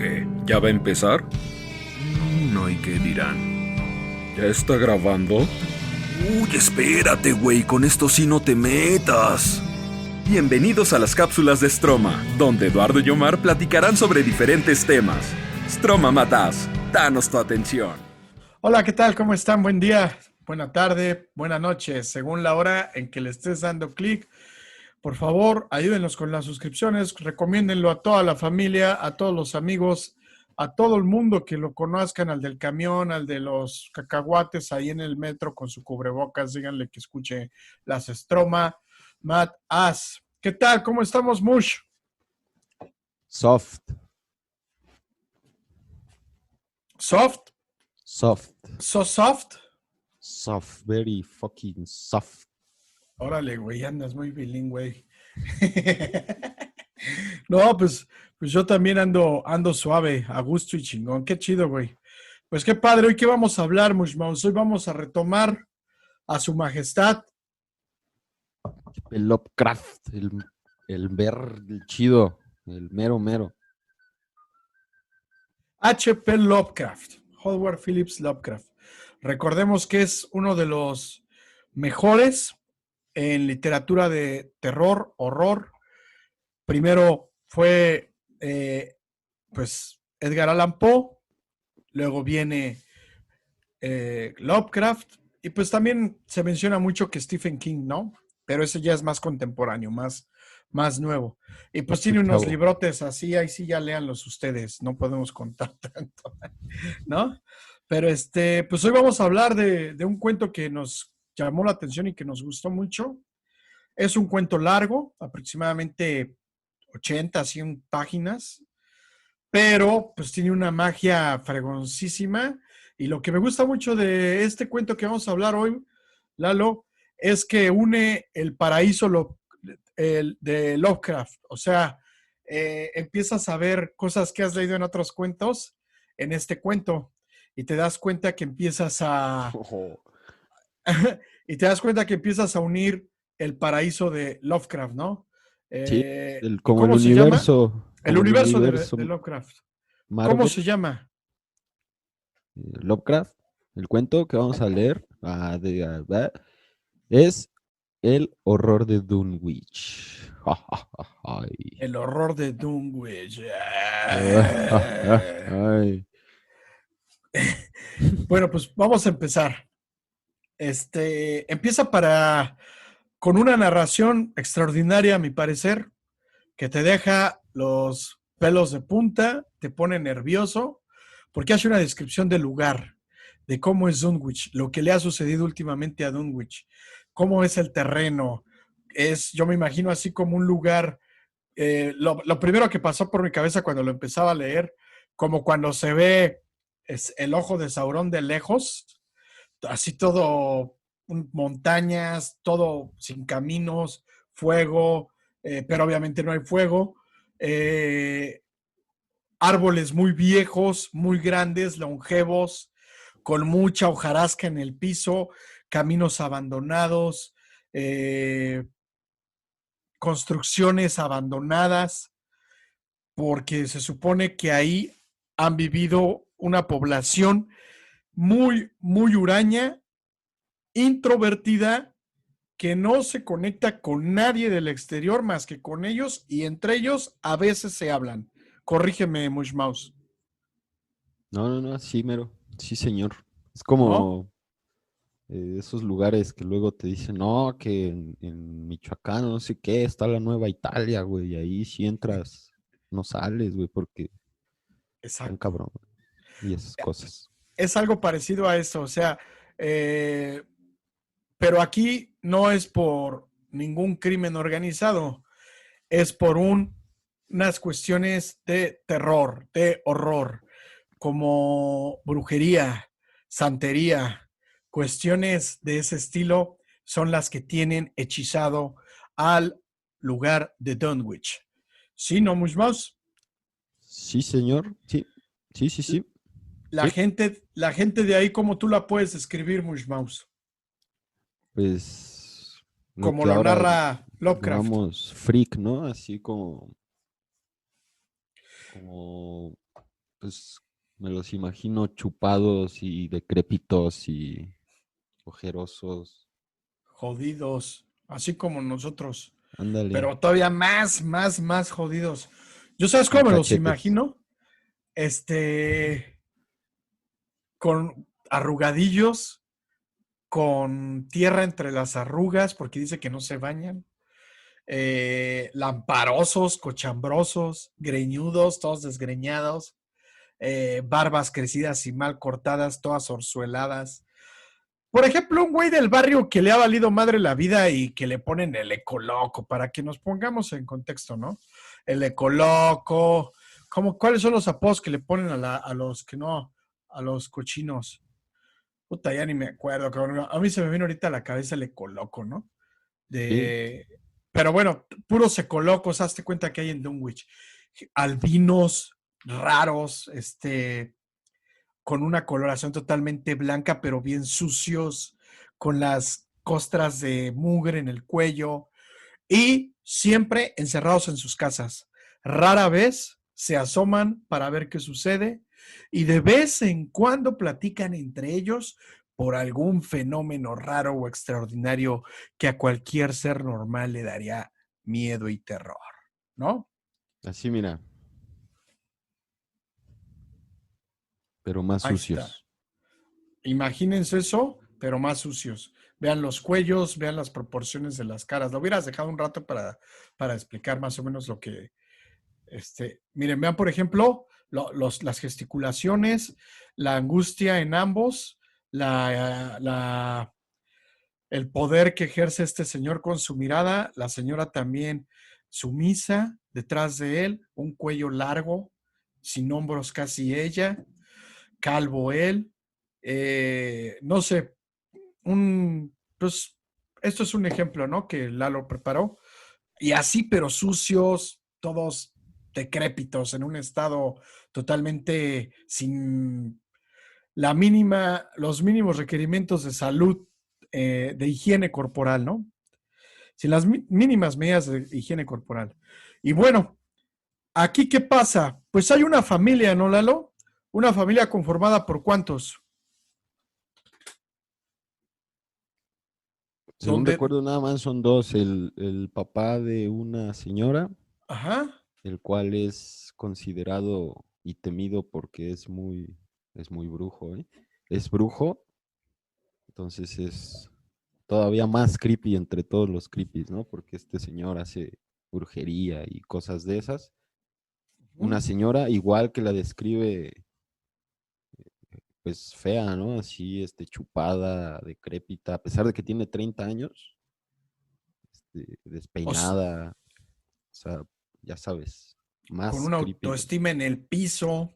¿Qué? ¿Ya va a empezar? No, ¿y qué dirán? ¿Ya está grabando? Uy, espérate, güey, con esto sí no te metas. Bienvenidos a las cápsulas de Stroma, donde Eduardo y Omar platicarán sobre diferentes temas. Stroma Matas, danos tu atención. Hola, ¿qué tal? ¿Cómo están? Buen día, buena tarde, buena noche, según la hora en que le estés dando clic. Por favor, ayúdenos con las suscripciones, recomiéndenlo a toda la familia, a todos los amigos, a todo el mundo que lo conozcan, al del camión, al de los cacahuates ahí en el metro con su cubrebocas, díganle que escuche las Stroma Mat As. ¿Qué tal? ¿Cómo estamos, Mush? Soft, ¿Soft? soft, ¿So soft? soft, very fucking soft. Órale, güey, andas muy bilingüe. No, pues yo también ando suave, a gusto y chingón. Qué chido, güey. Pues qué padre. Hoy qué vamos a hablar, Mushmouse. Hoy vamos a retomar a su majestad. El Lovecraft, el chido, el mero mero. H.P. Lovecraft. Howard Phillips Lovecraft. Recordemos que es uno de los mejores en literatura de terror, horror. Primero fue, pues, Edgar Allan Poe. Luego viene Lovecraft, y pues también se menciona mucho que Stephen King, ¿no? Pero ese ya es más contemporáneo, más nuevo. Y pues tiene unos Chavo. librotes así, ahí sí ya léanlos ustedes, no podemos contar tanto, ¿no? Pero pues hoy vamos a hablar de un cuento que nos llamó la atención y que nos gustó mucho. Es un cuento largo, aproximadamente 80, 100 páginas, pero pues tiene una magia fregoncísima. Y lo que me gusta mucho de este cuento que vamos a hablar hoy, Lalo, es que une el paraíso de Lovecraft. O sea, empiezas a ver cosas que has leído en otros cuentos en este cuento y te das cuenta que empiezas a y te das cuenta que empiezas a unir el paraíso de Lovecraft, ¿no? Sí, ¿Y como cómo se llama? El el universo universo de Lovecraft. ¿Cómo se Marvel, llama? Lovecraft, el cuento que vamos a leer es El horror de Dunwich. Ay. El horror de Dunwich. Ay. Bueno, pues vamos a empezar. Empieza con una narración extraordinaria, a mi parecer, que te deja los pelos de punta, te pone nervioso, porque hace una descripción del lugar, de cómo es Dunwich, lo que le ha sucedido últimamente a Dunwich, cómo es el terreno. Yo me imagino así como un lugar. Lo primero que pasó por mi cabeza cuando lo empezaba a leer, como cuando se ve el ojo de Sauron de lejos, así todo, montañas, todo sin caminos, fuego, pero obviamente no hay fuego, eh, árboles muy viejos, muy grandes, longevos, con mucha hojarasca en el piso, caminos abandonados, construcciones abandonadas, porque se supone que ahí han vivido una población muy, muy huraña, introvertida, que no se conecta con nadie del exterior más que con ellos, y entre ellos a veces se hablan. Corrígeme, Mushmouse. No, sí, mero. Sí, señor. Es ¿No? como esos lugares que luego te dicen, no, que en Michoacán, no sé qué, está la Nueva Italia, güey, y ahí si entras, no sales, güey, porque están Exacto. cabrón, y esas cosas. Es algo parecido a eso, o sea, pero aquí no es por ningún crimen organizado, es por unas cuestiones de terror, de horror, como brujería, santería, cuestiones de ese estilo son las que tienen hechizado al lugar de Dunwich. ¿Sí, no, Mushmouse? Sí, señor, sí, sí, sí, La gente de ahí, ¿cómo tú la puedes escribir, Mushmouse? pues lo Como que lo ahora narra Lovecraft. llamamos freak, ¿no? Así como Pues me los imagino chupados y decrépitos y ojerosos. Jodidos, así como nosotros, Ándale, pero todavía más jodidos. ¿Yo sabes sin cómo me los cachetes. imagino? Con arrugadillos, con tierra entre las arrugas, porque dice que no se bañan, lamparosos, cochambrosos, greñudos, todos desgreñados, barbas crecidas y mal cortadas, todas orzueladas. Por ejemplo, un güey del barrio que le ha valido madre la vida y que le ponen el ecoloco, para que nos pongamos en contexto, ¿no? El ecoloco, ¿cuáles son los apodos que le ponen a los que no, a los cochinos? Puta, ya ni me acuerdo, cabrón. A mí se me viene ahorita a la cabeza el ecoloco, ¿no? Sí, De, pero bueno, puros ecolocos, hazte cuenta que hay en Dunwich. Albinos raros, con una coloración totalmente blanca, pero bien sucios, con las costras de mugre en el cuello y siempre encerrados en sus casas. Rara vez se asoman para ver qué sucede y de vez en cuando platican entre ellos por algún fenómeno raro o extraordinario que a cualquier ser normal le daría miedo y terror, ¿no? así mira, pero más Ahí está. sucios. Imagínense eso, pero más sucios. Vean los cuellos, vean las proporciones de las caras. Lo hubieras dejado un rato para explicar más o menos lo que, miren, vean por ejemplo las gesticulaciones, la angustia en ambos, el poder que ejerce este señor con su mirada, la señora también sumisa detrás de él, un cuello largo, sin hombros casi ella, calvo él, no sé, pues esto es un ejemplo, ¿no? Que Lalo preparó. Y así, pero sucios, todos decrépitos, en un estado totalmente sin los mínimos requerimientos de salud, de higiene corporal, ¿no? Sin las mínimas medidas de higiene corporal. Y bueno, aquí, ¿qué pasa? Pues hay una familia, ¿no, Lalo? Una familia conformada por ¿cuántos? Según Donde, recuerdo, nada más son dos, el papá de una señora, ajá, el cual es considerado y temido porque es muy brujo, ¿eh? Es brujo, entonces es todavía más creepy entre todos los creepies, ¿no? Porque este señor hace brujería y cosas de esas. Una señora igual que la describe, pues fea, ¿no? Así, chupada, decrépita, a pesar de que tiene 30 años, os- despeinada, o sea, ya sabes, con más una creepy. autoestima en el piso,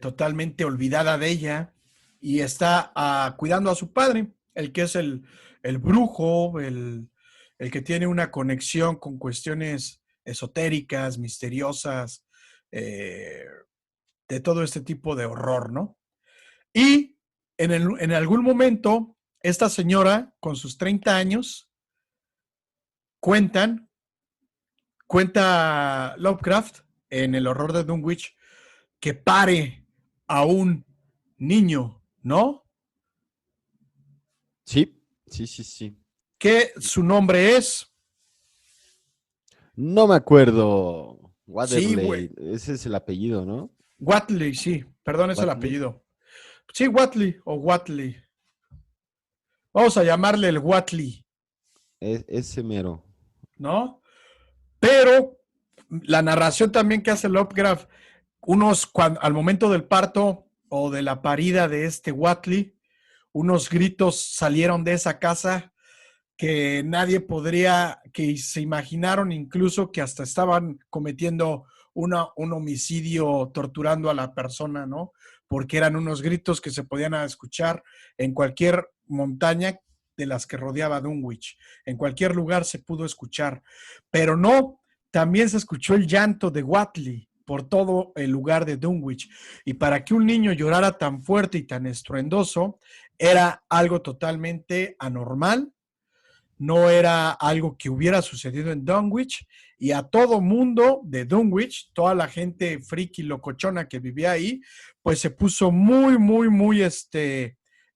totalmente olvidada de ella, y está cuidando a su padre, el que es el brujo, el que tiene una conexión con cuestiones esotéricas, misteriosas, eh, de todo este tipo de horror, ¿no? Y en algún momento, esta señora, con sus 30 años, cuentan, cuenta Lovecraft en El horror de Dunwich, que pare a un niño, ¿no? Sí, sí, sí, sí. Que su nombre es, No me acuerdo. sí, güey, Waterley, ese es el apellido, ¿no? Watley, sí, perdón, es el Watley, apellido. Sí, Watley o Watley. Vamos a llamarle el Watley, es ese mero. ¿no? Pero la narración también que hace Lovecraft, al momento del parto o de la parida de este Watley, unos gritos salieron de esa casa que nadie podría, que se imaginaron incluso que hasta estaban cometiendo un homicidio, torturando a la persona, ¿no? Porque eran unos gritos que se podían escuchar en cualquier montaña de las que rodeaba Dunwich. En cualquier lugar se pudo escuchar. Pero no, también se escuchó el llanto de Watley por todo el lugar de Dunwich. Y para que un niño llorara tan fuerte y tan estruendoso, era algo totalmente anormal, no era algo que hubiera sucedido en Dunwich, y a todo mundo de Dunwich, toda la gente friki locochona que vivía ahí, pues se puso muy, muy, muy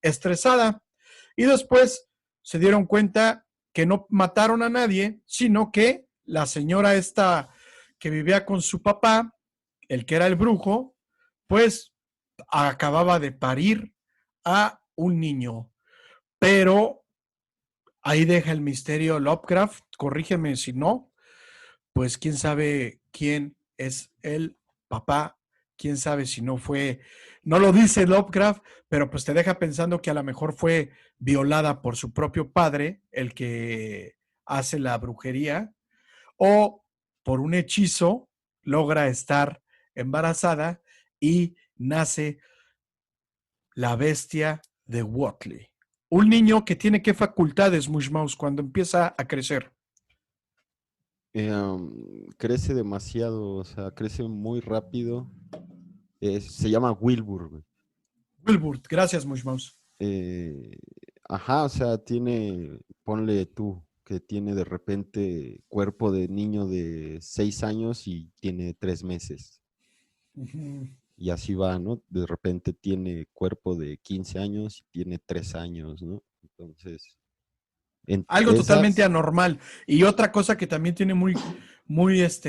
estresada. Y después se dieron cuenta que no mataron a nadie, sino que la señora esta que vivía con su papá, el que era el brujo, pues acababa de parir a un niño. Pero ahí deja el misterio Lovecraft, corrígeme si no, pues quién sabe quién es el papá, quién sabe si no fue, no lo dice Lovecraft, pero pues te deja pensando que a lo mejor fue violada por su propio padre, el que hace la brujería, o por un hechizo logra estar embarazada y nace la bestia de Watley. Un niño que tiene qué facultades, Mushmouse, cuando empieza a crecer. Crece demasiado, o sea, crece muy rápido. Se llama Wilbur, güey. Wilbur, gracias, Mushmouse. Eh, ajá, o sea, ponle tú, que tiene de repente cuerpo de niño de 6 años y tiene 3 meses. Uh-huh. Y así va, ¿no? De repente tiene cuerpo de 15 años y tiene 3 años, ¿no? Entonces, algo totalmente anormal. Y otra cosa que también tiene muy,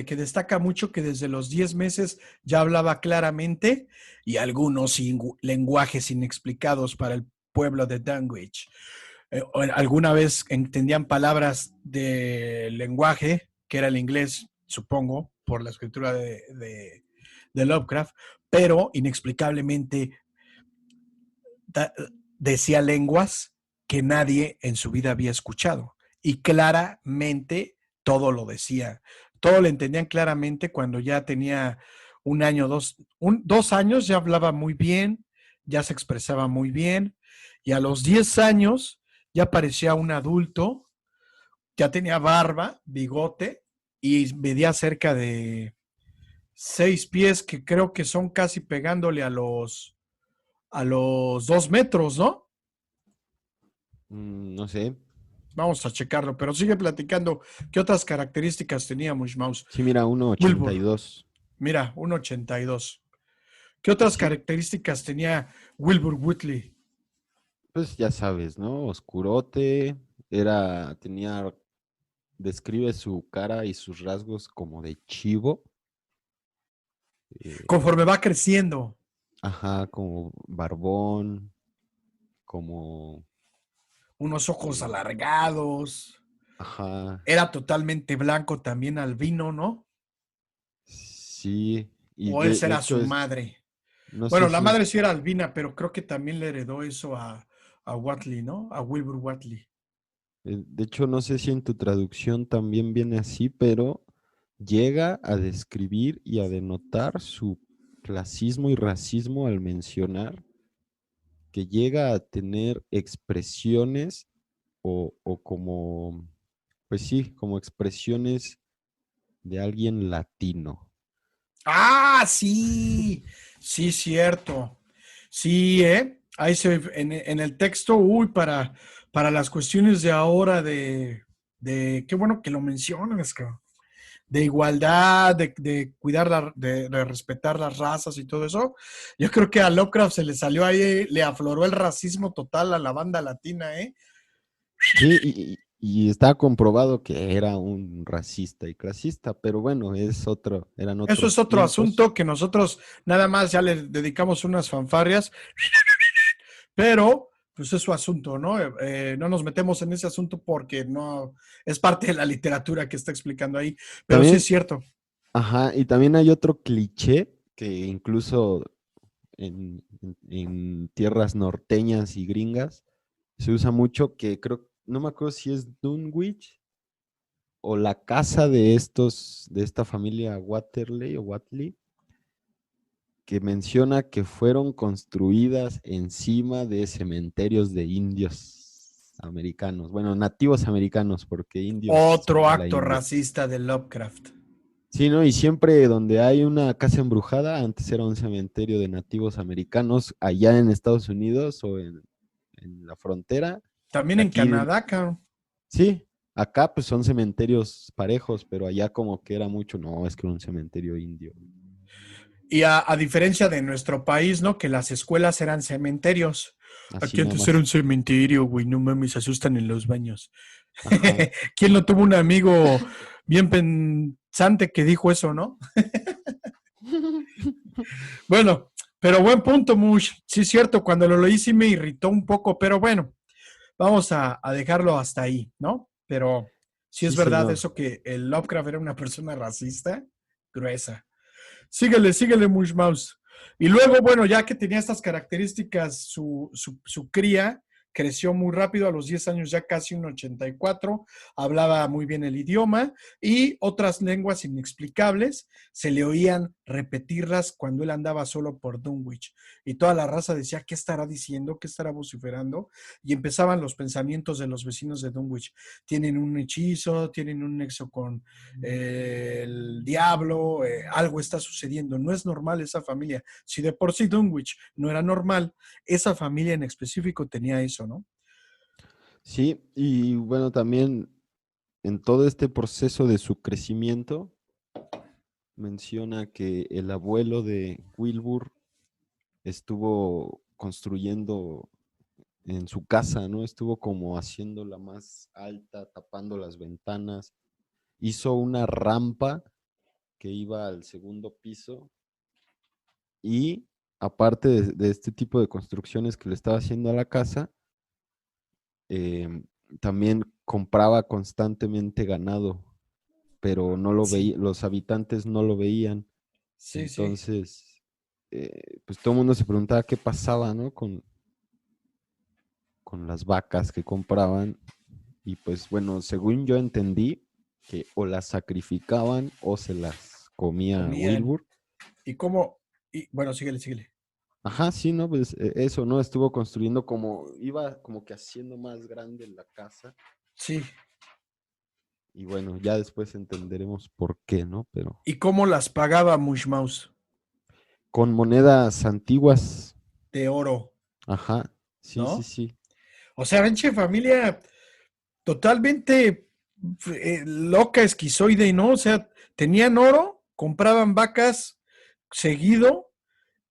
que destaca mucho, que desde los 10 meses ya hablaba claramente, y algunos lenguajes inexplicados para el pueblo de Dunwich. Alguna vez entendían palabras de lenguaje, que era el inglés, supongo, por la escritura de Lovecraft, pero inexplicablemente decía lenguas que nadie en su vida había escuchado. Y claramente todo lo decía. Todo lo entendían claramente cuando ya tenía 1 año, 2 años, ya hablaba muy bien, ya se expresaba muy bien. Y a los 10 años ya parecía un adulto, ya tenía barba, bigote y medía cerca de 6 pies, que creo que son casi pegándole a los 2 metros, ¿no? No sé. Vamos a checarlo, pero sigue platicando. ¿Qué otras características tenía Mushmouse? Sí, mira, 1,82. Mira, 1,82. ¿Qué otras características tenía Wilbur Wheatley? Pues ya sabes, ¿no? Oscurote, describe su cara y sus rasgos como de chivo. Conforme va creciendo. Ajá, como barbón, como... Unos ojos alargados. Ajá. Era totalmente blanco, también albino, ¿no? Sí. O esa era su madre. No bueno, sé la si madre sí era albina, pero creo que también le heredó eso a Whatley, ¿no? A Wilbur Whatley. De hecho, no sé si en tu traducción también viene así, pero llega a describir y a denotar su clasismo y racismo al mencionar que llega a tener expresiones o como, pues sí, como expresiones de alguien latino. Ah, sí, sí, cierto. Sí, ahí se en el texto, para las cuestiones de ahora de qué bueno que lo mencionas, cabrón. De igualdad, de cuidar, de respetar las razas y todo eso. Yo creo que a Lovecraft se le salió ahí, le afloró el racismo total a la banda latina, ¿eh? Sí, y está comprobado que era un racista y clasista, pero bueno, eran Eso otros es otro tiempos. asunto que nosotros nada más ya le dedicamos unas fanfarrias, pero pues es su asunto, ¿no? No nos metemos en ese asunto porque no es parte de la literatura que está explicando ahí, pero También, sí es cierto. ajá, y también hay otro cliché que incluso en tierras norteñas y gringas se usa mucho, que no me acuerdo si es Dunwich o la casa de esta familia Waterley o Watley, que menciona que fueron construidas encima de cementerios de indios americanos, bueno, nativos americanos, porque indios Otro son de la acto India. racista de Lovecraft. Sí, ¿no? Y siempre donde hay una casa embrujada, antes era un cementerio de nativos americanos, allá en Estados Unidos o en la frontera. También Y en aquí, Canadá, cabrón. Sí, acá pues son cementerios parejos, pero allá como que era mucho, no, es que era un cementerio indio. Y a diferencia de nuestro país, ¿no? Que las escuelas eran cementerios. Así Aquí nada antes era más. un cementerio, güey, no mames, se asustan en los baños. Ajá. ¿Quién no tuvo un amigo bien pensante que dijo eso, no? Bueno, pero buen punto, Mush. Sí, es cierto, cuando lo leí sí me irritó un poco, pero bueno, vamos a dejarlo hasta ahí, ¿no? Pero sí es Sí, verdad señor. eso que el Lovecraft era una persona racista, gruesa. Síguele, síguele, Mush Mouse. Y luego, bueno, ya que tenía estas características, su cría creció muy rápido, a los 10 años ya casi un 84, hablaba muy bien el idioma y otras lenguas inexplicables se le oían repetirlas cuando él andaba solo por Dunwich. Y toda la raza decía, ¿qué estará diciendo? ¿Qué estará vociferando? Y empezaban los pensamientos de los vecinos de Dunwich. Tienen un hechizo, tienen un nexo con el diablo, algo está sucediendo, no es normal esa familia. Si de por sí Dunwich no era normal, esa familia en específico tenía eso, ¿no? Sí, y bueno, también en todo este proceso de su crecimiento, menciona que el abuelo de Wilbur estuvo construyendo en su casa, ¿no? Estuvo como haciéndola más alta, tapando las ventanas, hizo una rampa que iba al segundo piso y aparte de este tipo de construcciones que le estaba haciendo a la casa, eh, también compraba constantemente ganado, pero no lo Sí, veía, los habitantes no lo veían. sí, sí. Entonces, pues todo el mundo se preguntaba qué pasaba, ¿no? Con las vacas que compraban. Y pues bueno, según yo entendí, que o las sacrificaban o se las comía Comían. Wilbur. ¿Y cómo? Y, bueno, síguele, síguele. Ajá, sí, ¿no? Pues eso, ¿no? Estuvo construyendo como, iba como que haciendo más grande la casa. Sí. Y bueno, ya después entenderemos por qué, ¿no? Pero ¿Y cómo las pagaba Mush Mouse? con monedas antiguas, De oro, ajá, sí, sí, ¿no? sí. O sea, venche familia totalmente loca, esquizoide, ¿no? O sea, tenían oro, compraban vacas seguido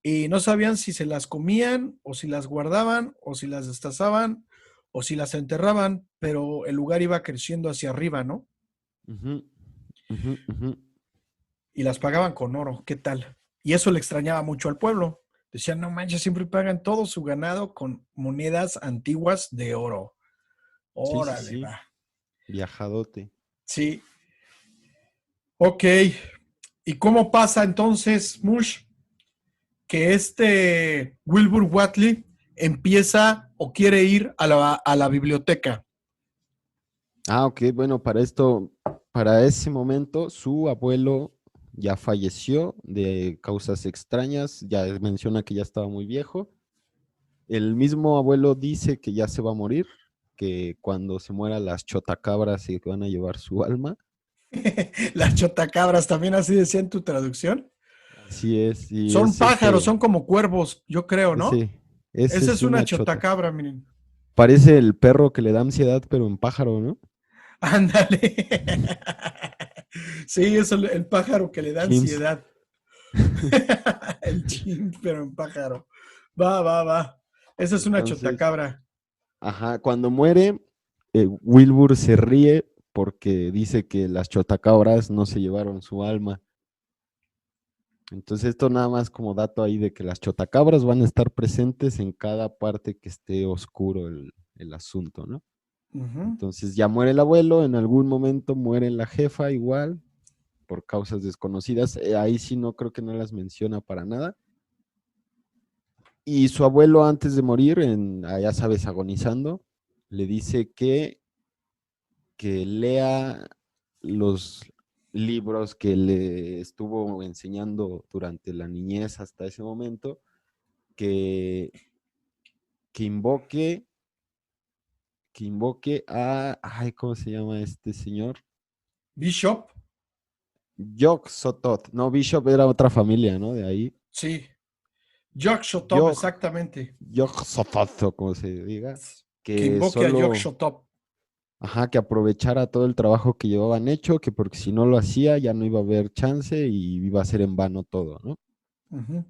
y no sabían si se las comían o si las guardaban o si las destazaban o si las enterraban, pero el lugar iba creciendo hacia arriba, ¿no? Ujú, ujú, ujú. Y las pagaban con oro, ¿qué tal? Y eso le extrañaba mucho al pueblo. Decían, no manches, siempre pagan todo su ganado con monedas antiguas de oro. Sí, sí, Órale, sí, va. viajadote. Sí, ok. ¿Y cómo pasa entonces, Mush, que este Wilbur Watley empieza o quiere ir a la biblioteca? Ah, ok, bueno, para esto, para ese momento, su abuelo ya falleció de causas extrañas, ya menciona que ya estaba muy viejo. El mismo abuelo dice que ya se va a morir, que cuando se muera las chotacabras y que van a llevar su alma. Las chotacabras, también así decía en tu traducción. Así es, y Son es pájaros, son como cuervos, yo creo, ¿no? ese Esa es es una una chota. chotacabra, miren. Parece el perro que le da ansiedad, pero en pájaro, ¿no? Ándale. Sí, es el pájaro que le da Chimps. ansiedad. El chimp, pero en pájaro. Va, va, va. Esa es una Entonces, chotacabra. ajá, cuando muere, Wilbur se ríe porque dice que las chotacabras no se llevaron su alma. Entonces, esto nada más como dato ahí de que las chotacabras van a estar presentes en cada parte que esté oscuro el asunto, ¿no? Ujú. Entonces ya muere el abuelo, en algún momento muere la jefa igual, por causas desconocidas. Ahí sí no creo que no las menciona para nada. Y su abuelo antes de morir, ya sabes, agonizando, le dice que lea los libros que le estuvo enseñando durante la niñez hasta ese momento, que, que invoque, que invoque a, ay, ¿cómo se llama este señor? Bishop, Yog Sothoth. No, Bishop era otra familia, ¿no? De ahí. sí. Yog-Sothoth, Yog, exactamente. Yog Sothoth, o como se diga, Que que invoque a solo, Yog-Sothoth. ajá, que aprovechara todo el trabajo que llevaban hecho, que porque si no lo hacía ya no iba a haber chance y iba a ser en vano todo, ¿no? Ujú,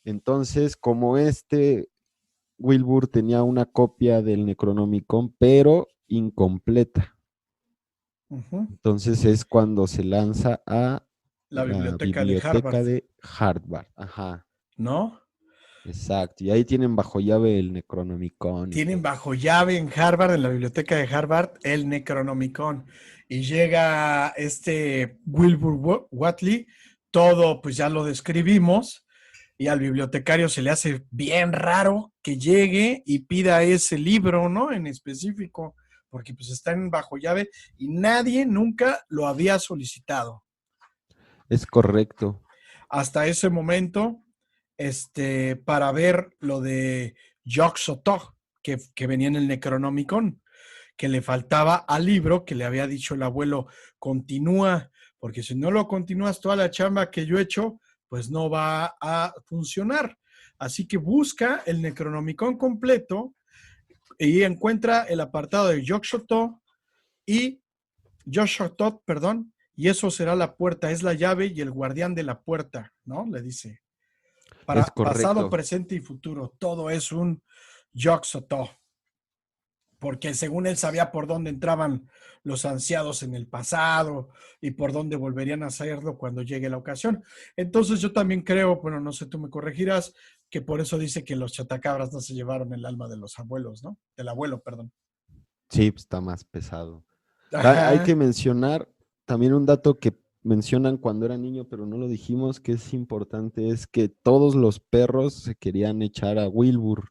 Entonces, como Wilbur tenía una copia del Necronomicon, pero incompleta. ujú. Entonces es cuando se lanza a La la biblioteca de biblioteca Harvard, de Harvard. Ajá, ¿no? exacto. Y ahí tienen bajo llave el Necronomicon y Tienen todo. bajo llave en Harvard, en la biblioteca de Harvard, el Necronomicon. Y llega este Wilbur Whatley, todo pues ya lo describimos, y al bibliotecario se le hace bien raro que llegue y pida ese libro, ¿no? En específico, porque pues está en bajo llave y nadie nunca lo había solicitado. Es correcto. Hasta ese momento, para ver lo de Jacques Soto, que venía en el Necronomicon, que le faltaba al libro que le había dicho el abuelo, continúa, porque si no lo continúas, toda la chamba que yo he hecho, pues no va a funcionar. Así que busca el Necronomicon completo y encuentra el apartado de Jacques Soto y Joshua Todd, perdón, y eso será la puerta, es la llave y el guardián de la puerta, ¿no? Le dice. Es Para pasado, correcto. presente y futuro, todo es un Yog-Sothoth, porque según él sabía por dónde entraban los ansiados en el pasado y por dónde volverían a hacerlo cuando llegue la ocasión. Entonces yo también creo, bueno, no sé, tú me corregirás, que por eso dice que los chatacabras no se llevaron el alma de los abuelos, ¿no? Del abuelo, perdón. Sí, pues, está más pesado. Hay que Ajá. mencionar también un dato que mencionan cuando era niño, pero no lo dijimos, que es importante, es que todos los perros se querían echar a Wilbur.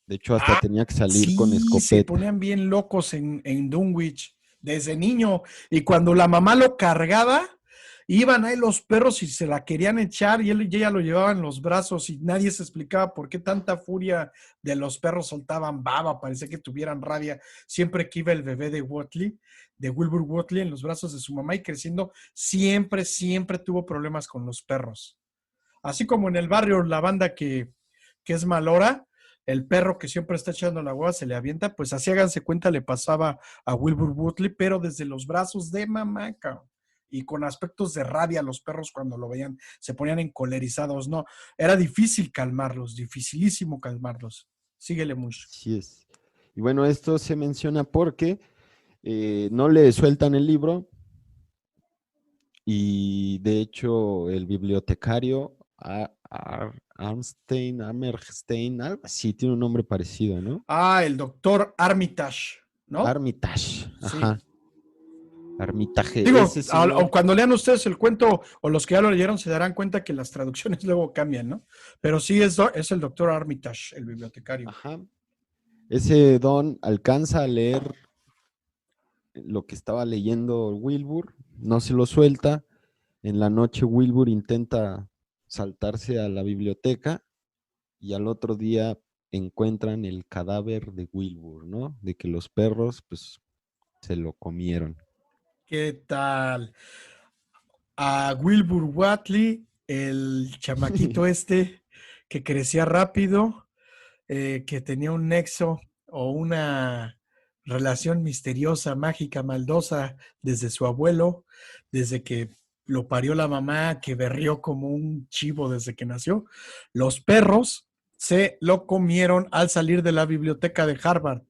De hecho, hasta Ah, tenía que salir con sí, se escopeta. ponían bien locos en Dunwich desde niño. Y cuando la mamá lo cargaba, iban ahí los perros y se la querían echar y él y ella lo llevaban en los brazos y nadie se explicaba por qué tanta furia de los perros soltaban baba, parecía que tuvieran rabia siempre que iba el bebé de Watley, de Wilbur Watley en los brazos de su mamá y creciendo, siempre, siempre tuvo problemas con los perros. Así como en el barrio, la banda que es Malora, el perro que siempre está echando la agua se le avienta, pues así háganse cuenta le pasaba a Wilbur Woodley, pero desde los brazos de mamá, cabrón. Y con aspectos de rabia los perros cuando lo veían se ponían encolerizados, no, era difícil calmarlos, dificilísimo calmarlos. Síguele mucho. Así es. Y bueno, esto se menciona porque no le sueltan el libro y de hecho el bibliotecario Armerstein, algo así, tiene un nombre parecido, ¿no? Ah, el doctor Armitage, ¿no? Armitage, Sí. ajá, Armitage, Digo, ese señor, cuando lean ustedes el cuento o los que ya lo leyeron se darán cuenta que las traducciones luego cambian, ¿no? Pero sí es el doctor Armitage, el bibliotecario. ajá, ese don alcanza a leer lo que estaba leyendo Wilbur, no se lo suelta. En la noche Wilbur intenta saltarse a la biblioteca y al otro día encuentran el cadáver de Wilbur, ¿no? De que los perros pues se lo comieron. ¿Qué tal? A Wilbur Watley, el chamaquito que crecía rápido, que tenía un nexo o una relación misteriosa, mágica, maldosa desde su abuelo, desde que lo parió la mamá, que berrió como un chivo desde que nació. Los perros se lo comieron al salir de la biblioteca de Harvard.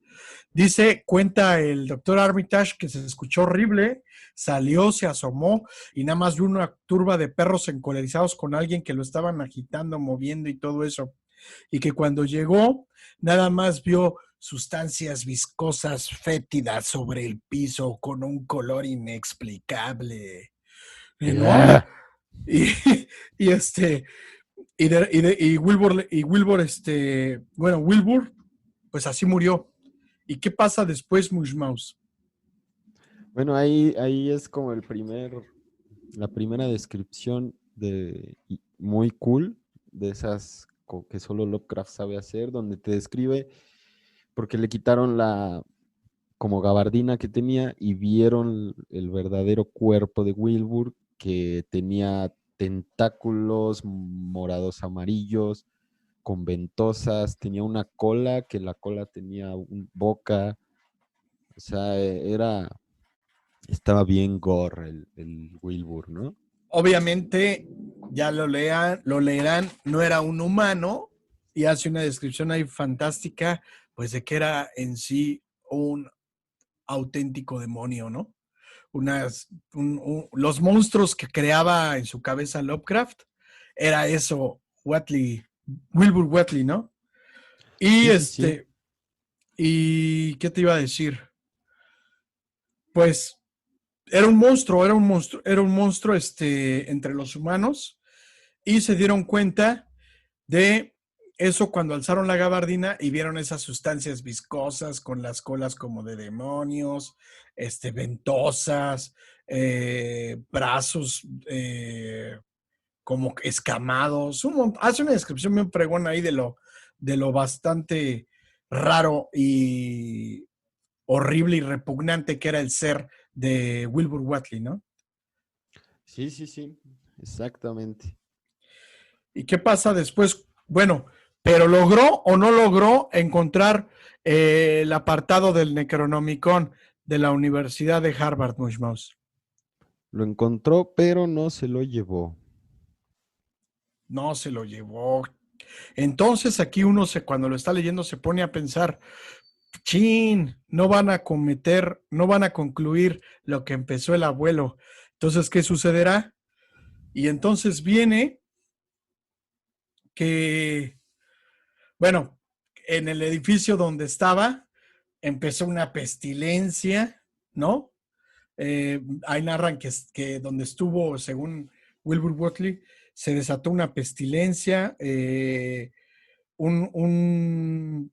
Dice, cuenta el doctor Armitage que se escuchó horrible, salió, se asomó y nada más vio una turba de perros encolerizados con alguien que lo estaban agitando, moviendo y todo eso. Y que cuando llegó, nada más vio sustancias viscosas fétidas sobre el piso con un color inexplicable. Y no, y, y Wilbur, bueno, Wilbur, pues así murió. ¿Y qué pasa después, Mushmouse? Bueno, ahí es como la primera descripción muy cool de esas que solo Lovecraft sabe hacer, donde te describe, porque le quitaron la como gabardina que tenía y vieron el verdadero cuerpo de Wilbur, que tenía tentáculos morados amarillos, con ventosas, tenía una cola, que la cola tenía boca, O sea, estaba bien gore el Wilbur, ¿no? Obviamente, ya lo leerán, no era un humano y hace una descripción ahí fantástica, pues de que era en sí un auténtico demonio, ¿no? Los monstruos que creaba en su cabeza Lovecraft, era eso, Wilbur Whatley, ¿no? Y Sí, sí, sí. ¿y qué te iba a decir? Pues era un monstruo entre los humanos y se dieron cuenta de eso cuando alzaron la gabardina y vieron esas sustancias viscosas con las colas como de demonios, ventosas, brazos como escamados. Hace una descripción bien pregona ahí de lo bastante raro y horrible y repugnante que era el ser de Wilbur Whatley, ¿no? Sí, sí, sí. Exactamente. ¿Y qué pasa después? Bueno, pero logró o no logró encontrar el apartado del Necronomicon de la Universidad de Harvard, Mushmouse. Lo encontró, pero no se lo llevó. No se lo llevó. Entonces aquí cuando lo está leyendo se pone a pensar, chin, no van a concluir lo que empezó el abuelo. Entonces, ¿qué sucederá? Y entonces viene que, bueno, en el edificio donde estaba, empezó una pestilencia, ¿no? Ahí narran que donde estuvo, según Wilbur Whatley, se desató una pestilencia, un, un,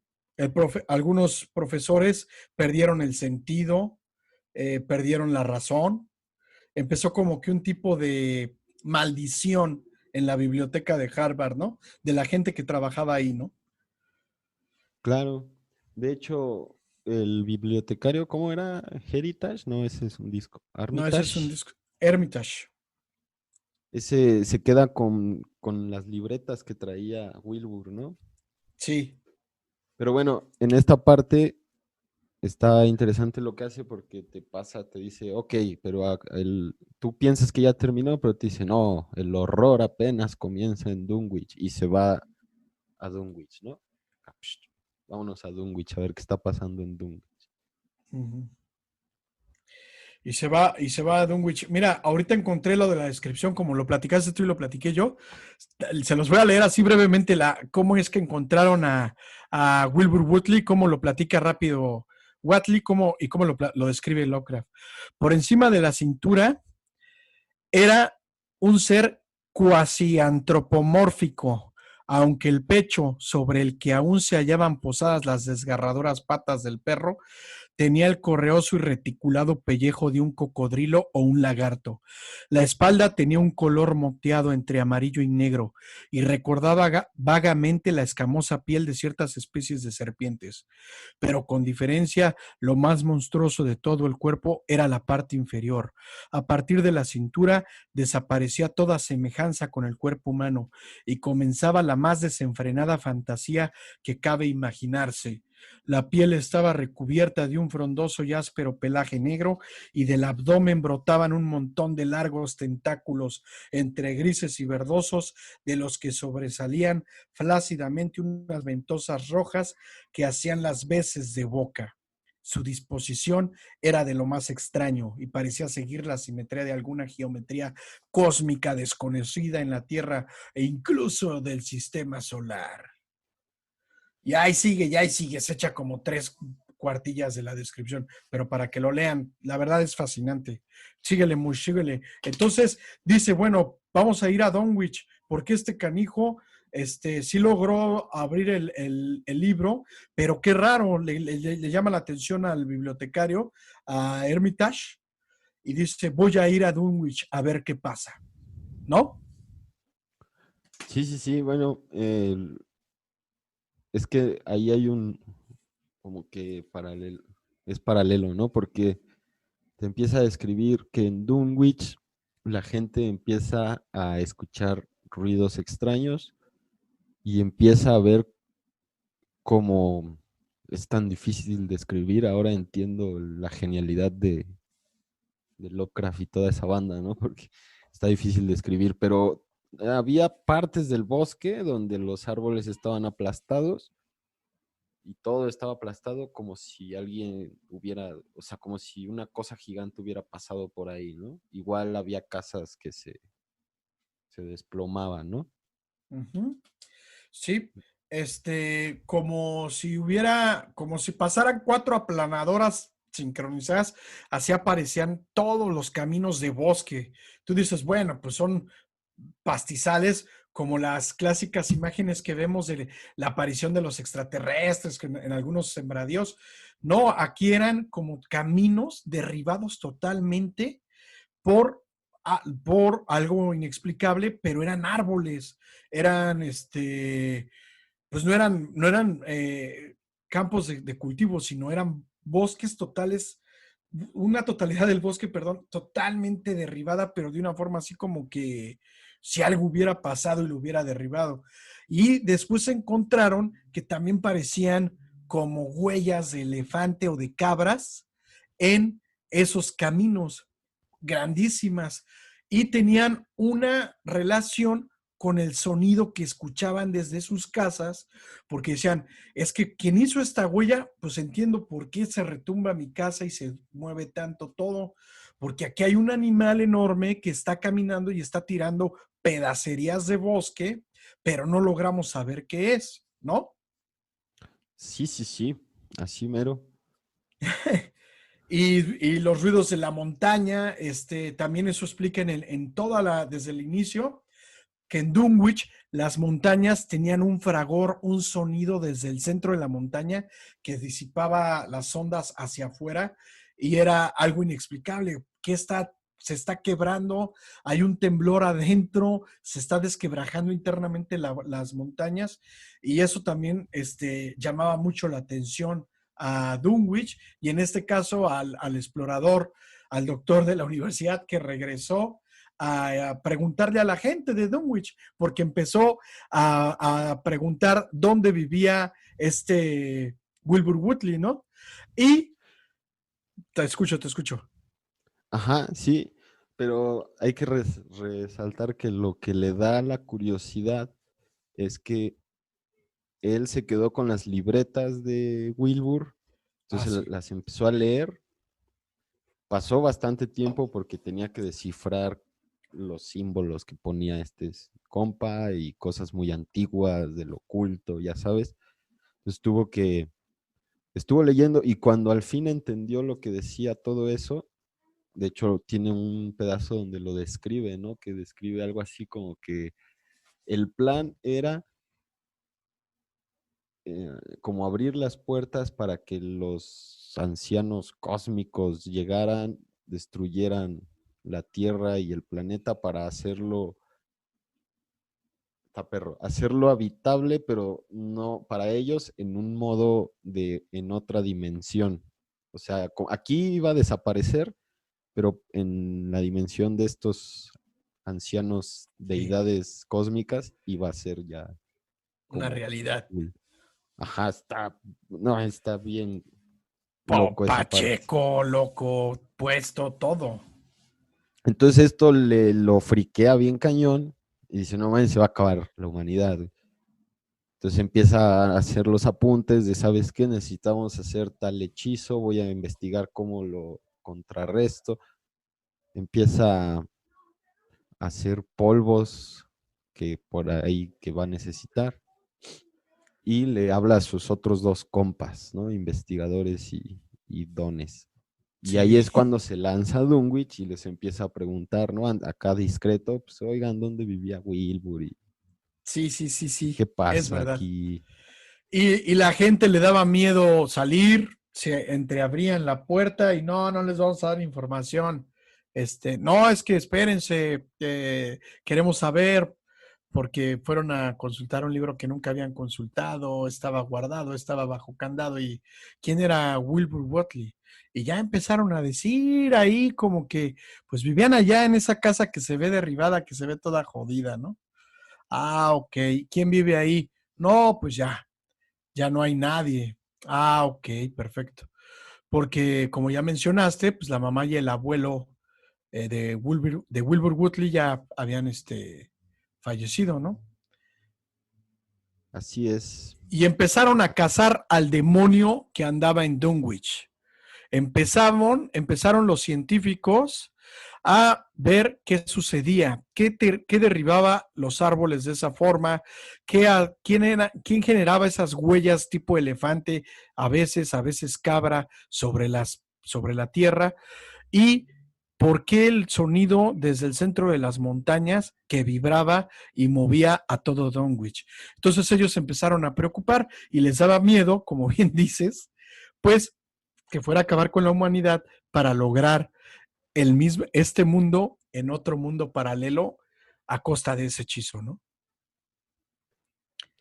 algunos profesores perdieron el sentido, perdieron la razón, empezó como que un tipo de maldición en la biblioteca de Harvard, ¿no? De la gente que trabajaba ahí, ¿no? Claro. De hecho, el bibliotecario, ¿cómo era? Heritage, no, ese es un disco. No, ese es un Armitage. disco. Hermitage. Ese se queda con las libretas que traía Wilbur, ¿no? Sí. Pero bueno, en esta parte está interesante lo que hace porque te pasa, te dice, ok, pero tú piensas que ya terminó, pero te dice, no, el horror apenas comienza en Dunwich y se va a Dunwich, ¿no? Vámonos a Dunwich a ver qué está pasando en Dunwich. Uh-huh. Y se va a Dunwich. Mira, ahorita encontré lo de la descripción, como lo platicaste tú y lo platiqué yo. Se los voy a leer así brevemente cómo es que encontraron a Wilbur Whatley, cómo lo platica rápido Whatley y cómo lo describe Lovecraft. Por encima de la cintura era un ser cuasi antropomórfico, aunque el pecho sobre el que aún se hallaban posadas las desgarradoras patas del perro tenía el correoso y reticulado pellejo de un cocodrilo o un lagarto. La espalda tenía un color moteado entre amarillo y negro y recordaba vagamente la escamosa piel de ciertas especies de serpientes. Pero con diferencia, lo más monstruoso de todo el cuerpo era la parte inferior. A partir de la cintura desaparecía toda semejanza con el cuerpo humano y comenzaba la más desenfrenada fantasía que cabe imaginarse. La piel estaba recubierta de un frondoso y áspero pelaje negro y del abdomen brotaban un montón de largos tentáculos entre grises y verdosos de los que sobresalían flácidamente unas ventosas rojas que hacían las veces de boca. Su disposición era de lo más extraño y parecía seguir la simetría de alguna geometría cósmica desconocida en la Tierra e incluso del sistema solar. Y ahí sigue, se echa como 3 cuartillas de la descripción, pero para que lo lean, la verdad es fascinante. Síguele, muy, síguele. Entonces dice, bueno, vamos a ir a Dunwich, porque este canijo sí logró abrir el libro, pero qué raro, le llama la atención al bibliotecario, a Hermitage, y dice, voy a ir a Dunwich a ver qué pasa, ¿no? Sí, sí, sí, bueno, es que ahí hay como que es paralelo, ¿no? Porque te empieza a describir que en Dunwich la gente empieza a escuchar ruidos extraños y empieza a ver como es tan difícil de escribir. Ahora entiendo la genialidad de Lovecraft y toda esa banda, ¿no? Porque está difícil de escribir, pero había partes del bosque donde los árboles estaban aplastados y todo estaba aplastado como si alguien hubiera, o sea, como si una cosa gigante hubiera pasado por ahí, ¿no? Igual había casas que se desplomaban, ¿no? Ujú. Sí, como si pasaran cuatro aplanadoras sincronizadas, así aparecían todos los caminos de bosque. Tú dices, bueno, pues son pastizales como las clásicas imágenes que vemos de la aparición de los extraterrestres en algunos sembradíos. No, aquí eran como caminos derribados totalmente por, por algo inexplicable, pero eran árboles, eran pues no eran campos de cultivo, sino eran bosques totales, una totalidad del bosque, perdón, totalmente derribada, pero de una forma así como que si algo hubiera pasado y lo hubiera derribado. Y después se encontraron que también parecían como huellas de elefante o de cabras en esos caminos grandísimas y tenían una relación con el sonido que escuchaban desde sus casas, porque decían, es que quien hizo esta huella, pues entiendo por qué se retumba mi casa y se mueve tanto todo, porque aquí hay un animal enorme que está caminando y está tirando pedacerías de bosque, pero no logramos saber qué es, ¿no? Sí, sí, sí, así mero. Y los ruidos de la montaña, también eso explica en toda desde el inicio, que en Dunwich las montañas tenían un fragor, un sonido desde el centro de la montaña que disipaba las ondas hacia afuera y era algo inexplicable. Se está quebrando, hay un temblor adentro, se está desquebrajando internamente las montañas y eso también llamaba mucho la atención a Dunwich y en este caso al explorador, al doctor de la universidad que regresó a preguntarle a la gente de Dunwich, porque empezó a preguntar dónde vivía Wilbur Woodley, ¿no? Y te escucho, te escucho. Ajá, sí, pero hay que resaltar que lo que le da la curiosidad es que él se quedó con las libretas de Wilbur, Ah, entonces sí. las empezó a leer. Pasó bastante tiempo porque tenía que descifrar los símbolos que ponía compa y cosas muy antiguas del oculto, ya sabes. Entonces estuvo leyendo y cuando al fin entendió lo que decía todo eso, de hecho tiene un pedazo donde lo describe, ¿no? Que describe algo así como que el plan era como abrir las puertas para que los ancianos cósmicos llegaran, destruyeran la Tierra y el planeta para hacerlo habitable, pero no para ellos en un modo en otra dimensión. O sea, aquí iba a desaparecer, pero en la dimensión de estos ancianos Sí, deidades cósmicas iba a ser ya una como realidad. cool. Ajá, no, está bien loco esa parte. Pacheco, loco, puesto, todo. Entonces esto lo friquea bien cañón y dice, no man, se va a acabar la humanidad. Entonces empieza a hacer los apuntes de, ¿sabes qué? Necesitamos hacer tal hechizo, voy a investigar cómo lo contrarresto. Empieza a hacer polvos que por ahí que va a necesitar y le habla a sus otros dos compas, ¿no? Investigadores y dones. Y ahí Sí, es cuando se lanza Dunwich y les empieza a preguntar, ¿no? Acá discreto, pues, oigan, ¿dónde vivía Wilbur? ¿Y sí, sí, sí, sí, qué es pasa verdad. aquí? Y la gente le daba miedo salir, se entreabrían la puerta y no les vamos a dar información. No, es que espérense, queremos saber, porque fueron a consultar un libro que nunca habían consultado, estaba guardado, estaba bajo candado y quién era Wilbur Whatley. Y ya empezaron a decir ahí como que pues vivían allá en esa casa que se ve derribada, que se ve toda jodida, ¿no? Ah, ok. ¿Quién vive ahí? No, pues ya no hay nadie. Ah, ok, perfecto. Porque como ya mencionaste, pues la mamá y el abuelo de Wilbur Woodley ya habían fallecido, ¿no? Así es. Y empezaron a cazar al demonio que andaba en Dunwich. Empezaron los científicos a ver qué sucedía, qué derribaba los árboles de esa forma, quién generaba esas huellas tipo elefante, a veces cabra sobre la tierra, y por qué el sonido desde el centro de las montañas que vibraba y movía a todo Dunwich. Entonces ellos empezaron a preocupar y les daba miedo, como bien dices, pues que fuera a acabar con la humanidad para lograr este mundo en otro mundo paralelo a costa de ese hechizo, ¿no?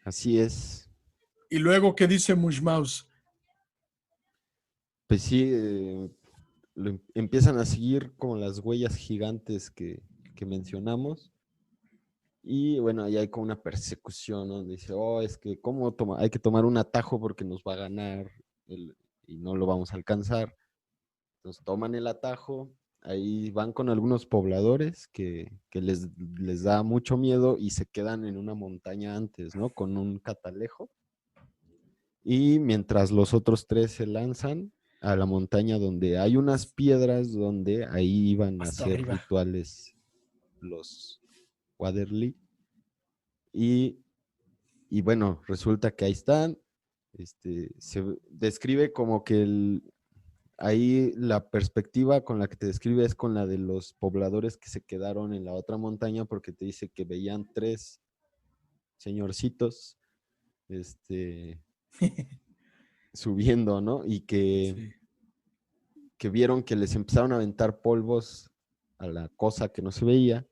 Así es. Y luego, ¿qué dice Mushmouse? Pues sí, empiezan a seguir como las huellas gigantes que mencionamos. Y bueno, ahí hay como una persecución, ¿no? Dice, oh, es que hay que tomar un atajo porque nos va a ganar y no lo vamos a alcanzar. Entonces toman el atajo, ahí van con algunos pobladores que les da mucho miedo y se quedan en una montaña antes, ¿no? Con un catalejo. Y mientras los otros tres se lanzan a la montaña donde hay unas piedras donde ahí iban a Hasta hacer arriba. rituales los Waterly. Y, y bueno, resulta que ahí están. Se describe como que ahí la perspectiva con la que te describe es con la de los pobladores que se quedaron en la otra montaña, porque te dice que veían tres señorcitos subiendo, ¿no? Y Sí. que vieron que les empezaron a aventar polvos a la cosa que no se veía,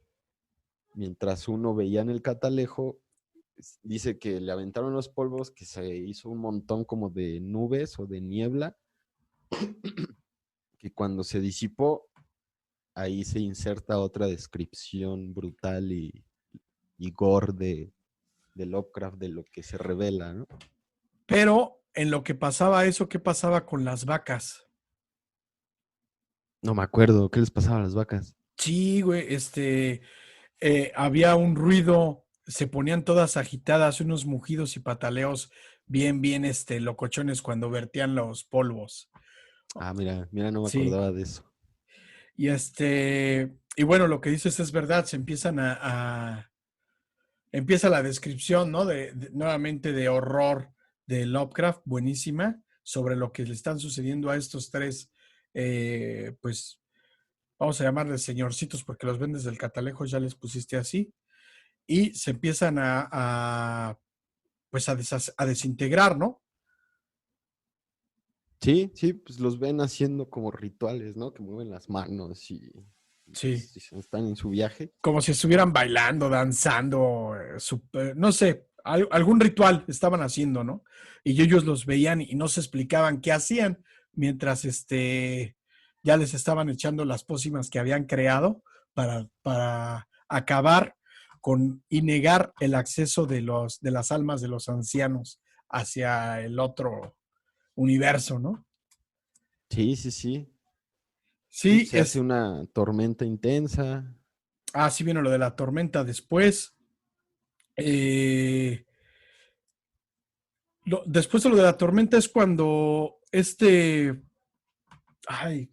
mientras uno veía en el catalejo. Dice que le aventaron los polvos, que se hizo un montón como de nubes o de niebla, que cuando se disipó, ahí se inserta otra descripción brutal y gore de Lovecraft, de lo que se revela, ¿no? Pero en lo que pasaba eso, ¿qué pasaba con las vacas? No me acuerdo, ¿qué les pasaba a las vacas? Sí, güey, había un ruido, se ponían todas agitadas, unos mugidos y pataleos bien, locochones cuando vertían los polvos. Ah, mira, no me Sí, acordaba de eso. y y bueno, lo que dices es verdad, se empiezan empieza la descripción, ¿no? Nuevamente de horror de Lovecraft, buenísima, sobre lo que le están sucediendo a estos tres, pues, vamos a llamarles señorcitos porque los ven desde el catalejo, ya les pusiste así, y se empiezan pues a desintegrar, ¿no? Sí, sí, pues los ven haciendo como rituales, ¿no? Que mueven las manos Sí, están en su viaje. como si estuvieran bailando, danzando, no sé, algún ritual estaban haciendo, ¿no? Y ellos los veían y no se explicaban qué hacían mientras ya les estaban echando las pócimas que habían creado para acabar con y negar el acceso de las almas de los ancianos hacia el otro universo, ¿no? Sí, sí, sí. Sí, Sí, se hace una tormenta intensa. sí viene lo de la tormenta después. Eh, Después de lo de la tormenta es cuando ay,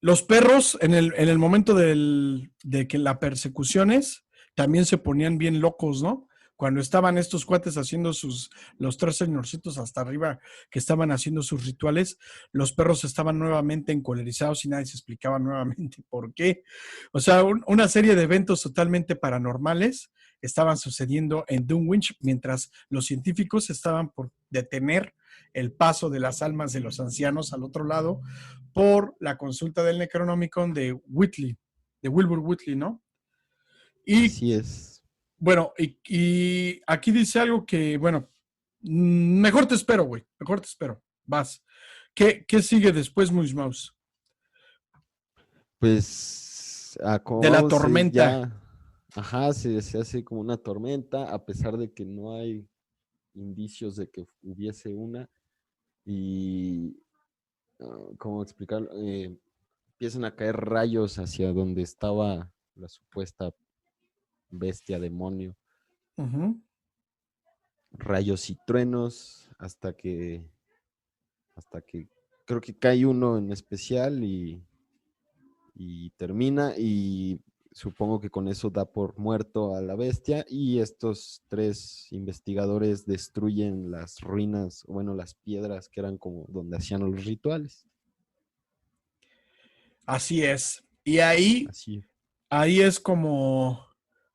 los perros en el momento de que las persecuciones también se ponían bien locos, ¿no? Cuando estaban estos cuates haciendo los tres señorcitos hasta arriba que estaban haciendo sus rituales, los perros estaban nuevamente encolerizados y nadie se explicaba nuevamente por qué. O sea, una serie de eventos totalmente paranormales estaban sucediendo en Dunwich mientras los científicos estaban por detener el paso de las almas de los ancianos al otro lado por la consulta del Necronomicon de Whitley, de Wilbur Whitley, ¿no? Y Así es. bueno, y aquí dice algo que, bueno, mejor te espero, güey, mejor te espero, vas. ¿Qué sigue después, Mouse? Pues, como De la vamos, tormenta. ya, ajá, se hace como una tormenta, a pesar de que no hay indicios de que hubiese una y, ¿cómo explicarlo? Empiezan a caer rayos hacia donde estaba la supuesta bestia demonio. Ujú. Rayos y truenos hasta que creo que cae uno en especial y termina y supongo que con eso da por muerto a la bestia y estos 3 investigadores destruyen las ruinas, bueno, las piedras que eran como donde hacían los rituales. Así es. Y ahí Así. es como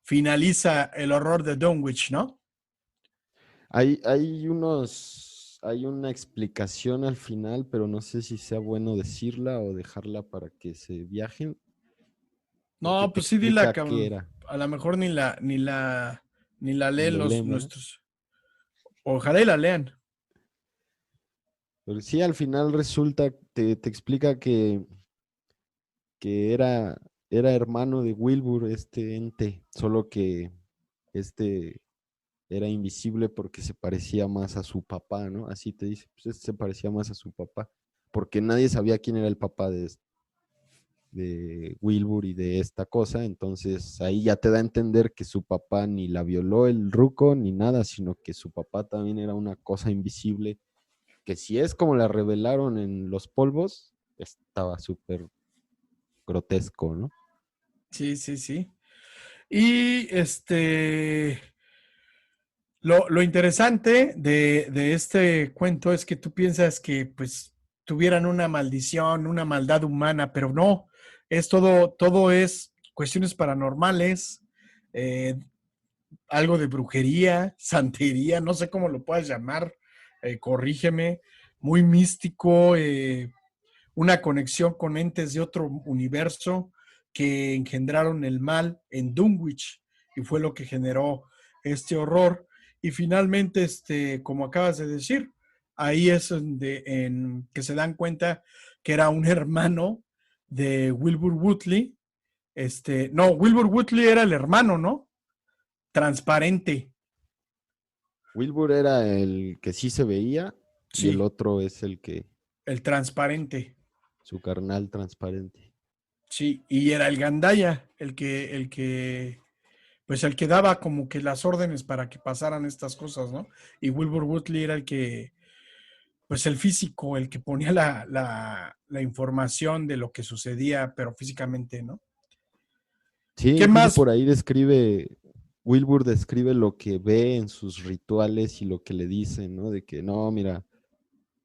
finaliza el horror de Dunwich, ¿no? Hay una explicación al final, pero no sé si sea bueno decirla o dejarla para que se viajen, porque No, te pues sí, dila, explica qué cabrón. era. A lo mejor ni la Ni leen lo leen, ¿verdad? nuestros. Ojalá y la lean. Pero sí, al final resulta, te explica que era hermano de Wilbur, este ente, solo que este era invisible porque se parecía más a su papá, ¿no? Así te dice, pues este se parecía más a su papá, porque nadie sabía quién era el papá de Wilbur y de esta cosa, entonces ahí ya te da a entender que su papá ni la violó el ruco ni nada, sino que su papá también era una cosa invisible, que si es como la revelaron en Los Polvos, estaba súper grotesco, ¿no? Sí, sí, sí. Y lo interesante de este cuento es que tú piensas que pues tuvieran una maldición, una maldad humana, pero no, es todo es cuestiones paranormales, eh, algo de brujería, santería, no sé cómo lo puedas llamar, corrígeme, muy místico, una conexión con entes de otro universo que engendraron el mal en Dunwich y fue lo que generó este horror. Y finalmente, como acabas de decir, ahí es donde que se dan cuenta que era un hermano de Wilbur Wootley. No, Wilbur Wootley era el hermano, ¿no? Transparente. Wilbur era el que sí se veía y el Sí, otro es el que, el transparente. su carnal transparente. Sí, y era el Gandaya, pues el que daba como que las órdenes para que pasaran estas cosas, ¿no? Y Wilbur Wootley era el que, pues el físico, el que ponía la información de lo que sucedía, pero físicamente, ¿no? Sí, ¿Qué incluso más? por ahí Wilbur describe lo que ve en sus rituales y lo que le dicen, ¿no? De que no, mira,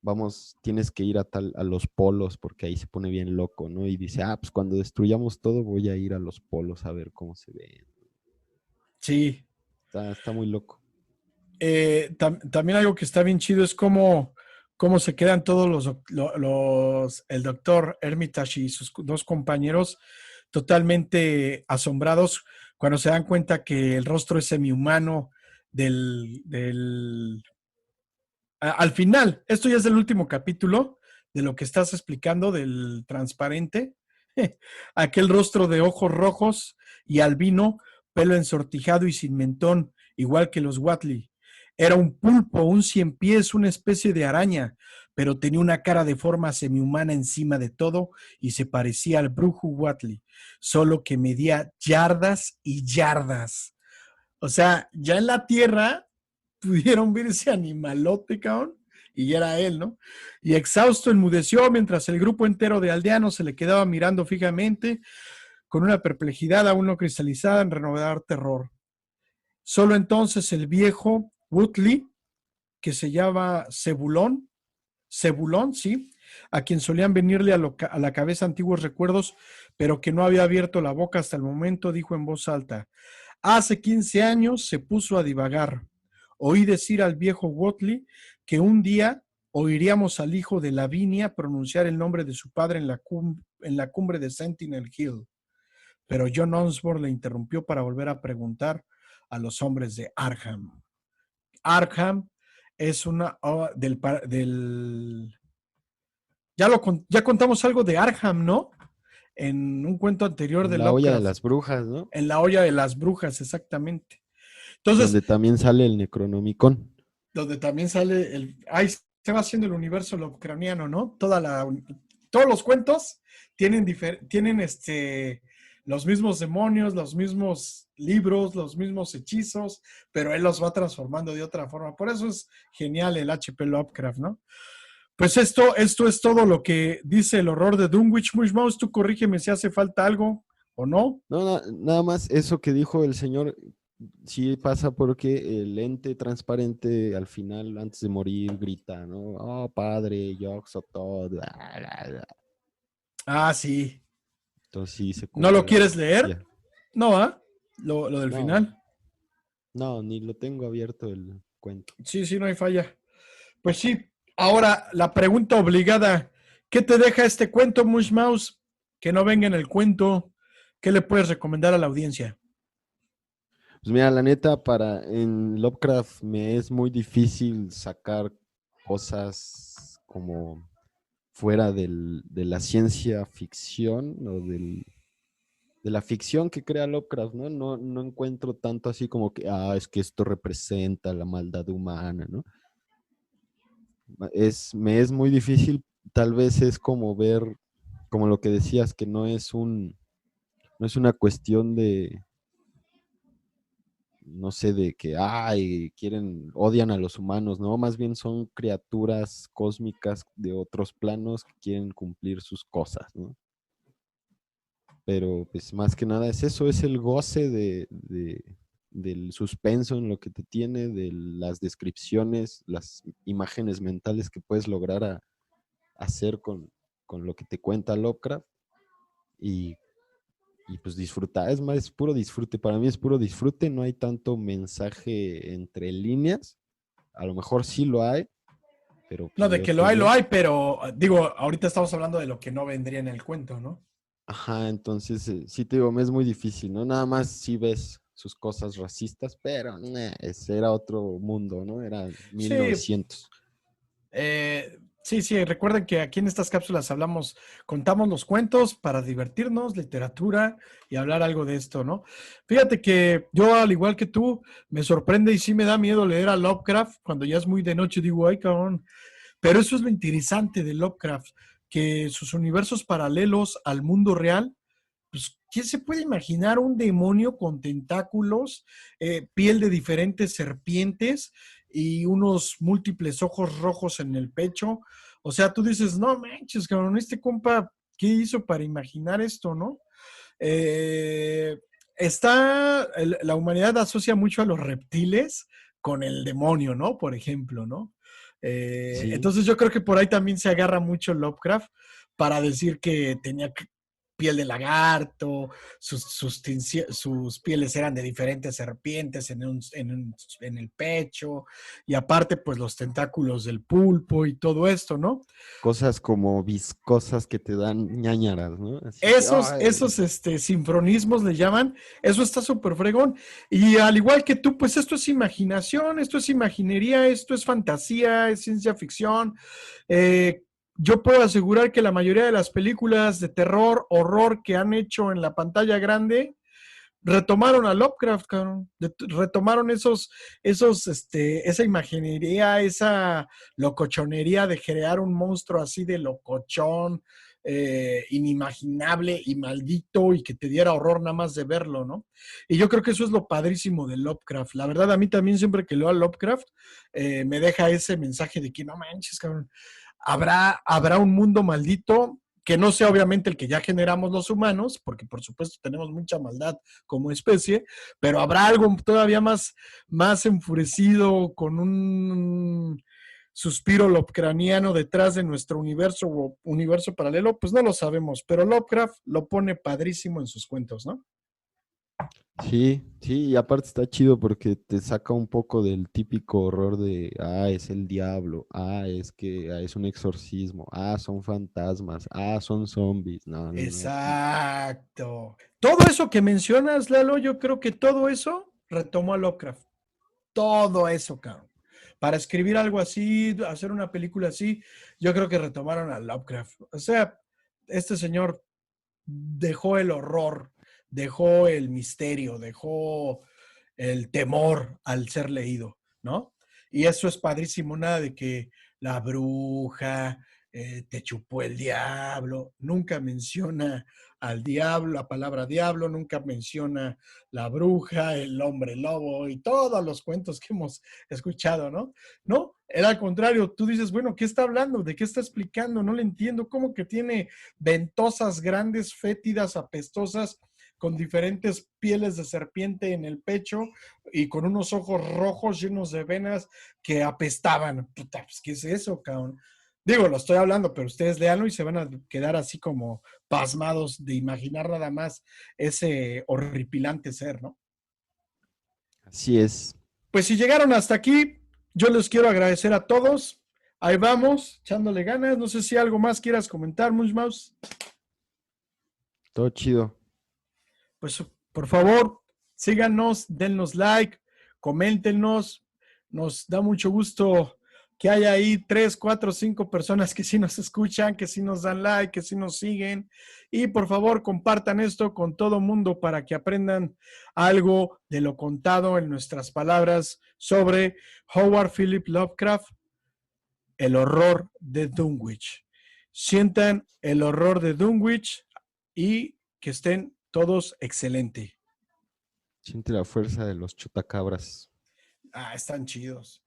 vamos, tienes que ir a los polos porque ahí se pone bien loco, ¿no? Y dice, pues cuando destruyamos todo voy a ir a los polos a ver cómo se ve. Sí. Está muy loco. También algo que está bien chido es cómo se quedan todos el doctor Hermitage y sus 2 compañeros totalmente asombrados cuando se dan cuenta que el rostro es semihumano al final, esto ya es el último capítulo de lo que estás explicando del transparente, aquel rostro de ojos rojos y albino, pelo ensortijado y sin mentón, igual que los Watley. Era un pulpo, un 100 pies, una especie de araña, pero tenía una cara de forma semihumana encima de todo y se parecía al brujo Watley, solo que medía yardas y yardas. O sea, ya en la tierra pudieron ver ese animalote, cabrón, y era él, ¿no? Y exhausto enmudeció mientras el grupo entero de aldeanos se le quedaba mirando fijamente con una perplejidad aún no cristalizada en renovador terror. Solo entonces el viejo Woodley, que se llama Cebulón, sí, a quien solían venirle a la cabeza antiguos recuerdos, pero que no había abierto la boca hasta el momento, dijo en voz alta: hace 15 años se puso a divagar. Oí decir al viejo Wotley que un día oiríamos al hijo de Lavinia pronunciar el nombre de su padre en la cumbre de Sentinel Hill. Pero John Osborne le interrumpió para volver a preguntar a los hombres de Arkham. Arkham es una ya contamos algo de Arkham, ¿no? En un cuento anterior En de la olla de Lovecraft. las brujas, ¿no? En la olla de las brujas, exactamente. Entonces, Donde también sale el Necronomicon. donde también sale ahí se va haciendo el universo lovecraftiano, ¿no? Todos los cuentos tienen los mismos demonios, los mismos libros, los mismos hechizos, pero él los va transformando de otra forma. Por eso es genial el H.P. Lovecraft, ¿no? Pues esto es todo lo que dice el horror de Dunwich. Mouse, tú corrígeme si hace falta algo o no. No, nada más eso que dijo el señor, sí pasa porque el ente transparente al final, antes de morir, grita, ¿no? Oh, padre, yo soy todo. Bla, bla, bla. Ah, sí. Entonces sí se ¿No cumple lo la quieres leer? profecía. No, ¿ah? Lo del No, final. no, ni lo tengo abierto el cuento. Sí, no hay falla. Pues sí. Ahora, la pregunta obligada. ¿Qué te deja este cuento, Mouse? Que no venga en el cuento. ¿Qué le puedes recomendar a la audiencia? Pues mira, la neta, en Lovecraft me es muy difícil sacar cosas como fuera de la ciencia ficción o de la ficción que crea Lovecraft, ¿no? No encuentro tanto así como que, es que esto representa la maldad humana, ¿no? Me es muy difícil, tal vez es como ver, como lo que decías, que no es una cuestión de, no sé, de que, odian a los humanos, ¿no? Más bien son criaturas cósmicas de otros planos que quieren cumplir sus cosas, ¿no? Pero pues más que nada es eso, es el goce del suspenso en lo que te tiene, de las descripciones, las imágenes mentales que puedes lograr hacer con lo que te cuenta Lovecraft y, y pues disfrutar, es más, es puro disfrute, para mí es puro disfrute, no hay tanto mensaje entre líneas, a lo mejor sí lo hay, pero No, pues de que lejos lo de... hay, pero digo, ahorita estamos hablando de lo que no vendría en el cuento, ¿no? Ajá, entonces sí te digo, me es muy difícil, ¿no? Nada más sí ves sus cosas racistas, pero ese era otro mundo, ¿no? Era Sí, 1900. sí, recuerden que aquí en estas cápsulas contamos los cuentos para divertirnos, literatura y hablar algo de esto, ¿no? Fíjate que yo, al igual que tú, me sorprende y sí me da miedo leer a Lovecraft cuando ya es muy de noche, digo, ay, cabrón. Pero eso es lo interesante de Lovecraft, que sus universos paralelos al mundo real, pues, ¿quién se puede imaginar un demonio con tentáculos, piel de diferentes serpientes y unos múltiples ojos rojos en el pecho? O sea, tú dices, no manches, cabrón, este compa, ¿qué hizo para imaginar esto, no? Eh, la humanidad asocia mucho a los reptiles con el demonio, ¿no? Por ejemplo, ¿no? Sí, Entonces yo creo que por ahí también se agarra mucho Lovecraft para decir que tenía piel de lagarto, sus pieles eran de diferentes serpientes en el pecho, y aparte pues los tentáculos del pulpo y todo esto, ¿no? cosas como viscosas que te dan ñáñaras, ¿no? Así que, ay, Esos sinfronismos le llaman, eso está súper fregón. Y al igual que tú, pues esto es imaginación, esto es imaginería, esto es fantasía, es ciencia ficción. Eh, yo puedo asegurar que la mayoría de las películas de terror, horror que han hecho en la pantalla grande, retomaron a Lovecraft, cabrón. Retomaron esa imaginería, esa locochonería de crear un monstruo así de locochón, inimaginable y maldito, y que te diera horror nada más de verlo, ¿no? Y yo creo que eso es lo padrísimo de Lovecraft. La verdad, a mí también siempre que leo a Lovecraft, me deja ese mensaje de que no manches, cabrón, habrá un mundo maldito que no sea obviamente el que ya generamos los humanos, porque por supuesto tenemos mucha maldad como especie, pero habrá algo todavía más enfurecido, con un suspiro lovecraftiano detrás de nuestro universo o universo paralelo, pues no lo sabemos, pero Lovecraft lo pone padrísimo en sus cuentos, ¿no? sí, sí, y aparte está chido porque te saca un poco del típico horror de, es el diablo, es que es un exorcismo, son fantasmas, son zombies. No, no, no, aquí. Exacto. Todo eso que mencionas, Lalo, yo creo que todo eso retomó a Lovecraft. Todo eso, cabrón. Para escribir algo así, hacer una película así, yo creo que retomaron a Lovecraft. O sea, este señor dejó el horror, dejó el misterio, dejó el temor al ser leído, ¿no? Y eso es padrísimo, nada de que la bruja, te chupó el diablo, nunca menciona al diablo, la palabra diablo, nunca menciona la bruja, el hombre lobo y todos los cuentos que hemos escuchado, ¿no? No, era al contrario, tú dices, bueno, ¿qué está hablando? ¿De qué está explicando? No le entiendo, ¿cómo que tiene ventosas grandes, fétidas, apestosas, con diferentes pieles de serpiente en el pecho y con unos ojos rojos llenos de venas que apestaban? Puta, pues, ¿qué es eso, cabrón? Digo, lo estoy hablando, pero ustedes léanlo y se van a quedar así como pasmados de imaginar nada más ese horripilante ser, ¿no? Así es. Pues si llegaron hasta aquí, yo les quiero agradecer a todos. Ahí vamos, echándole ganas. No sé si algo más quieras comentar, Mushmouse. Todo chido. Pues por favor, síganos, dennos like, coméntenos. Nos da mucho gusto que haya ahí 3, 4, 5 personas que sí nos escuchan, que sí nos dan like, que sí nos siguen. Y por favor, compartan esto con todo mundo para que aprendan algo de lo contado en nuestras palabras sobre Howard Philip Lovecraft, el horror de Dunwich. Sientan el horror de Dunwich y que estén todos excelente. Siente la fuerza de los chutacabras. Ah, están chidos.